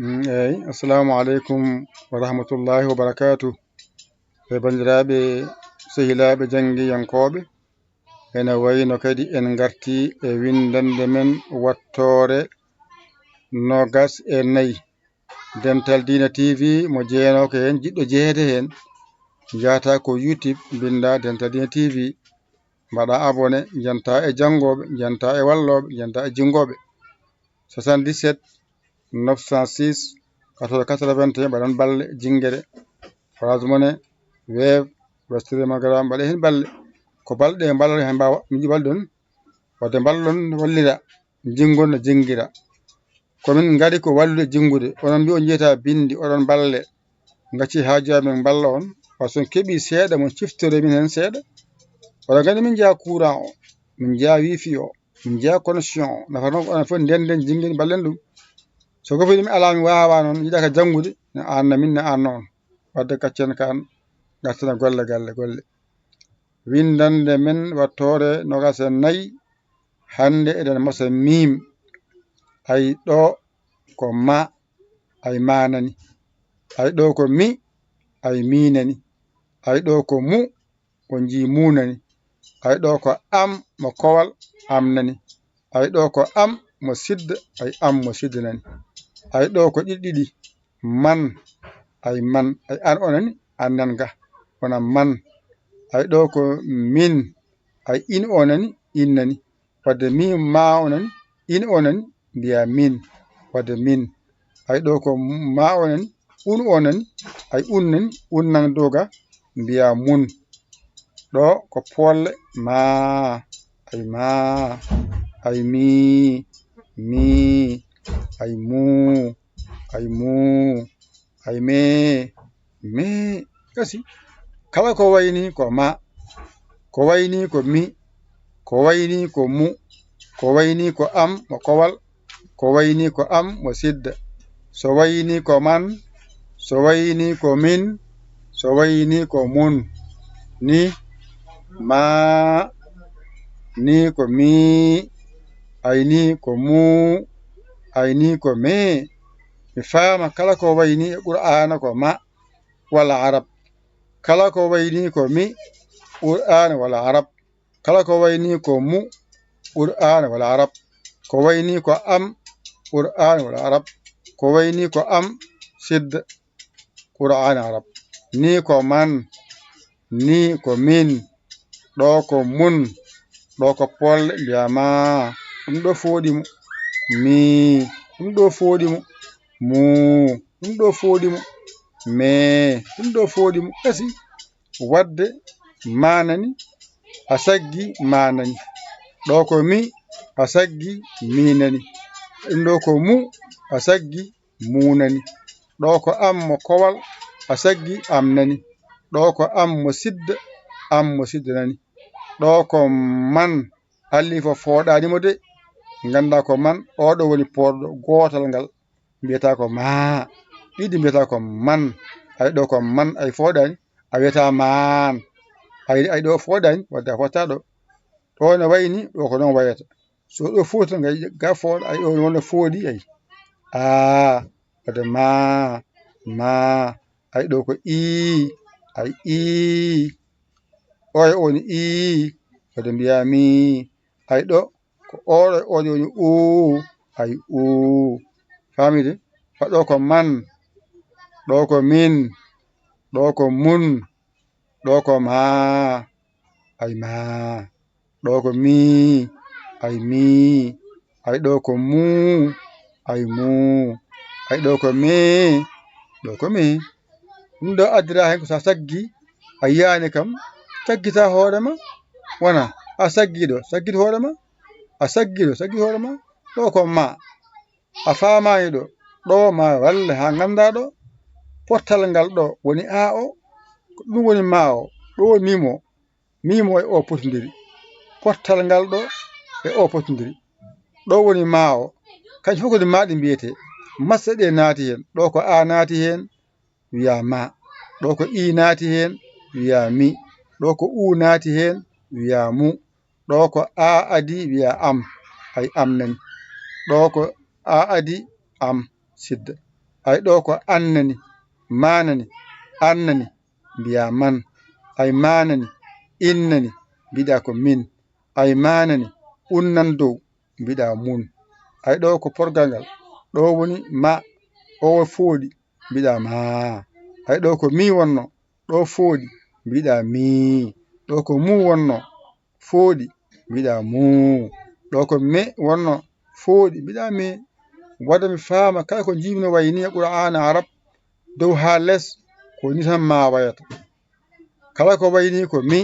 Assalamu alaikum wa rahmatullahi wa barakatuh. Bandiraɓe sehilaaɓe jangiyankoɓe, ene wayno kadi en garti e windande men wattore 24 Dental Dina TV mo jeenoke hen jiɗɗo jeede hen jata ko YouTube binda Dental Dina TV mbaɗa abonné janta e jangoɓe janta e walloɓe janta e jingoɓe 77 906 14 81 mbaɗon balle jingere Orange Money Wave Western Magaram mbaɗe hen balle ko balɗe ballon hen mbawa min balɗon wadde ballon wallira jingon no jingira komin gari ko wallude jingude onon mbi on jeyata bindi oɗon balle gacci haaju amen balla on par son keeɓi seeɗa mo ciftore min hen seeɗa oɗon gandi min jeeya courant o min jeeya wifi o min jeeya connexion o nafa noon onon fof ndenden jinguen ballen ɗum so gofini mi ala mi wawa noon yiɗaka jangude ne anna min ne anna on wadde gaccen kan gartana golle golle windande men wattore 24 hande eɗen masa mim ay ɗo ko ma ay manani ay ɗo ko mi ay minani ay ɗo ko mu ko ji munani ay ɗo ko am mo kowal amnani ay ɗo ko am mo sidda ay am mo siddanani ay ɗo ko ɗiɗi man ay an onani annan ga wona man ay ɗo ko min ay in onani innani wadde mi ma onani in onani mbiya min wadde min ay ɗo ko ma onani un onani ay unnani unnan doga mbiya mun ɗo ko polle ma ay mi ay mu ay me kasi kala ko wayni ko ma ko wayni ko mi ko wayni ko mu ko wayni ko am mo kowal ko wayni ko am mo sidda so wayni ko man so wayni ko min so wayni ko mun ni ma ni ko mi ay ni ko mu ay ni ko me mi fama kala ko wayni e qur'ana ko ma wala arab kala ko wayni ko mi qur'ana wala arab kala ko wayni ko mu qur'ana wala arab ko wayni ko am qur'ana wala arab ko wayni ko am sidda qur'ana arab ni ko man ni ko min ɗo ko mun ɗo ko polle mbiyama ɗum ɗo foɗimo mi ɗum ɗo foɗimo mu ɗum ɗo foɗimo me ɗum ɗo foɗimo kasi wadde manani a saggi manani ɗo ko mi a saggi minani ɗum ɗo ko mu a saggi munani ɗo ko am mo kowal a saggi amnani ɗo ko am mo sidda am mo siddanani ɗo ko man halli ko foɗanimo de ganda ko man oɗo woni poɗɗo gotal ngal mbiyata ko ma ɗiɗi mbiyata ko man ay ɗo ko man ay foɗani a wiyata man ay ɗo foɗani wadde a fotta ɗo ne wayni ɗo ko noon wayata so ɗo foti ga foɗa ay ɗo wona foɗi ay wadde ma ay ɗo ko i ay oya woni i wadde mbiya mi ay ɗo ko oɗo woni ay famide ɗo ko man ɗo ko min ɗo ko mun ɗo ko ma ay ma ɗo ko mi ay mi ay ɗo ko mu ay mu ay ɗo ko me ɗum ɗo addira hen ko sa saggi a yiyani kam saggita hoorema wona a saggiɗo saggit hoorema a saggiɗo saggit hoorema ɗo ko ma a famani ɗo ma walla ha ganda ɗo pottal ngal ɗo woni a o ɗum woni ma o ɗo mimo e o potodiri pottal ngal ɗo e o potodiri ɗo woni ma o kañum fof kodi maɗi mbiyete massa ɗe naati hen ɗo ko a naati hen wiya ma ɗo ko i naati hen wiya mi ɗo ko u naati hen wiya mu ɗo ko a adi wiya am ay amnani ɗo ko a adi am sidda ay ɗo ko annani manani annani mbiya man ay manani innani mbiɗa ko min ay manani unnan dow mbiɗa mun ay ɗo ko porgal ngal ɗo woni ma o fooɗi mbiɗa ma ay ɗo ko mi wonno ɗo fooɗi mbiɗa mi ɗo ko mu wonno fooɗi mbiɗa mu ɗo ko me wonno fooɗi mbiɗa me wadda mi faama kala ko jimino wayni e Qur'an arab dow ha less ko ni tan ma wayata kala ko wayni ko mi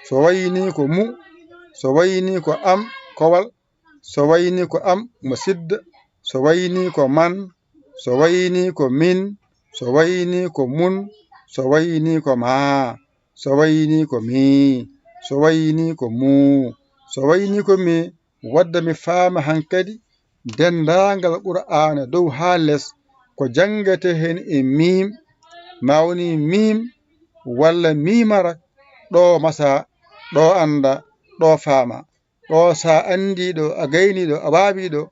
so wayni ko mu so wayni ko am kowal so wayni ko am musidɗo so wayni ko man so wayni ko min so wayni ko mun so wayni ko ma so wayni ko mi so wayni ko mu so wayni ko mi wadda mi faama hankadi dendagal Qur'ana dow ha less ko jangate hen e mim ma woni mim walla mimara ɗo masa ɗo anda ɗo faama ɗo sa andi ɗo a gayni ɗo a wawi ɗo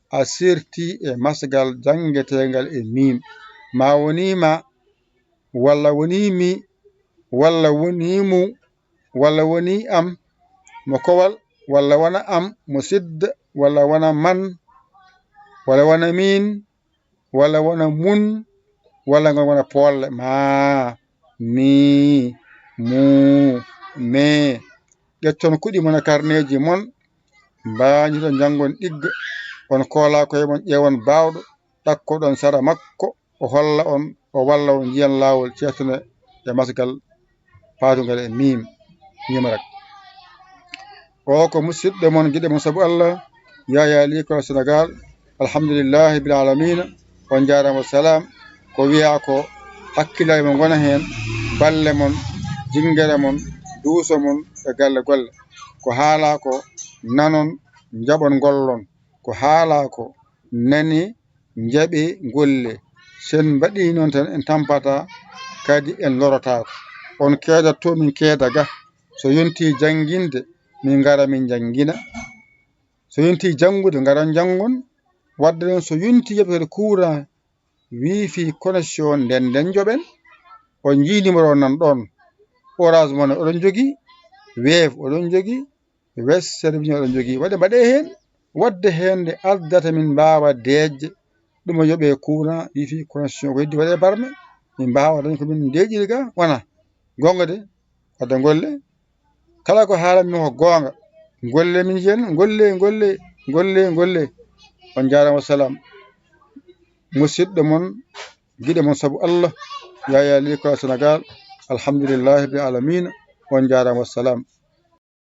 a serti e masgal jangetegal e mim ma woni ma walla woni mi walla woni mu walla woni am mo kowal walla wona am musidɗo walla wona man walla wona min walla wona mun walla ngon wona polle ma mi mu me ƴetton kuɗi mon e karneji mon mbañi to jangon ɗigga on kola koye mon ƴewon bawɗo ɗakkoɗon sara makko o holla on o walla on jiyan lawol ceertune e masgal paatugal e mim ñimarak o ko musidɗo mon guiɗe mon saabu Allah Yaya Ly ko Sénégal alhamdulillahi bil alamina on jarama salam ko wiya ko hakkillare mon gona hen balle mon jingere mon duuso mon e galle golle ko haala ko nanon jaɓon gollon ko haala ko nani jaɓi golle sen mbaɗi noon tan en tampata kadi en lorotako on keedatto min keeda ga so yonti janginde min gara min jangina so yonti jangude garon jangon wadde noon so yonti yoɓete courant wifi connexion nden joɓen on jii numéro nan ɗon Orange Money oɗon jogui Wave oɗon jogui Western Union oɗon jogui waɗi mbaɗe hen wadde hen nde addata min mbawa dejje ɗum o yooɓe courant wifi connexion ko heddi waɗe barme min mbawa dañde komin deƴƴiri ga wona gonga de wadde golle kala ko haalanmi ko gonga golle min jiyan golle on jarama salam musidɗo mon guiɗe mon saabu Allah Yaya Ly ko Sénégal alhamdulillahi bil alamina on jarama salam